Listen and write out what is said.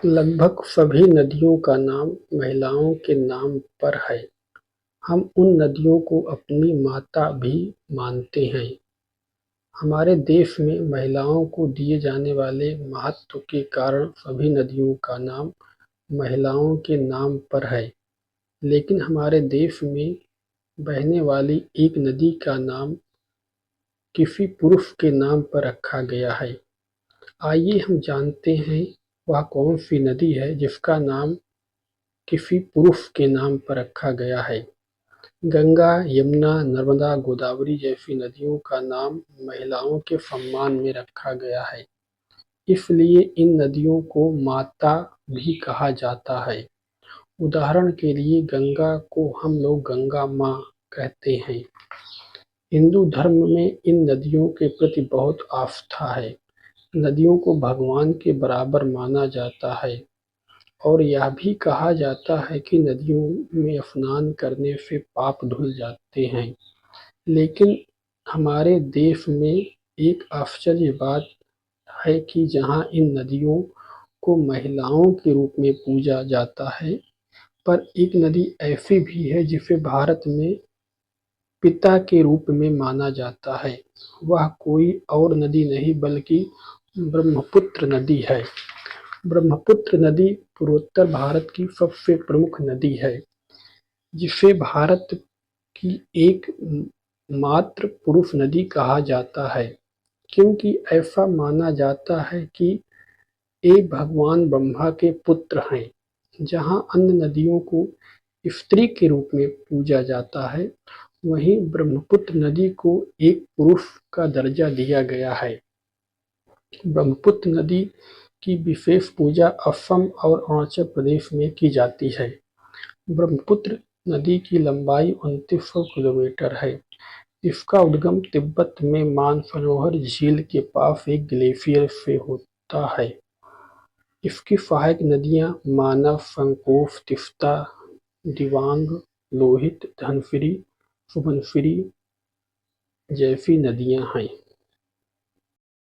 लगभग सभी नदियों का नाम महिलाओं के नाम पर है। हम उन नदियों को अपनी माता भी मानते हैं। हमारे देश में महिलाओं को दिए जाने वाले महत्व के कारण सभी नदियों का नाम महिलाओं के नाम पर है। लेकिन हमारे देश में बहने वाली एक नदी का नाम किसी पुरुष के नाम पर रखा गया है। आइए हम जानते हैं वह कौन सी नदी है जिसका नाम किसी पुरुष के नाम पर रखा गया है। गंगा, यमुना, नर्मदा, गोदावरी जैसी नदियों का नाम महिलाओं के सम्मान में रखा गया है, इसलिए इन नदियों को माता भी कहा जाता है। उदाहरण के लिए गंगा को हम लोग गंगा माँ कहते हैं। हिंदू धर्म में इन नदियों के प्रति बहुत आस्था है। नदियों को भगवान के बराबर माना जाता है और यह भी कहा जाता है कि नदियों में स्नान करने से पाप धुल जाते हैं। लेकिन हमारे देश में एक आश्चर्य बात है कि जहाँ इन नदियों को महिलाओं के रूप में पूजा जाता है, पर एक नदी ऐसी भी है जिसे भारत में पिता के रूप में माना जाता है। वह कोई और नदी नहीं बल्कि ब्रह्मपुत्र नदी है। ब्रह्मपुत्र नदी पूर्वोत्तर भारत की सबसे प्रमुख नदी है, जिसे भारत की एक मात्र पुरुष नदी कहा जाता है, क्योंकि ऐसा माना जाता है कि ये भगवान ब्रह्मा के पुत्र हैं। जहाँ अन्य नदियों को स्त्री के रूप में पूजा जाता है, वहीं ब्रह्मपुत्र नदी को एक पुरुष का दर्जा दिया गया है। ब्रह्मपुत्र नदी की विशेष पूजा असम और अरुणाचल प्रदेश में की जाती है। ब्रह्मपुत्र नदी की लंबाई 2900 किलोमीटर है। इसका उद्गम तिब्बत में मानसरोवर झील के पास एक ग्लेशियर से होता है। इसकी सहायक नदियाँ मानस, संकोश, तिस्ता, दिबांग, लोहित, धनसिरी, सुबनसिरी जैसी नदियाँ हैं।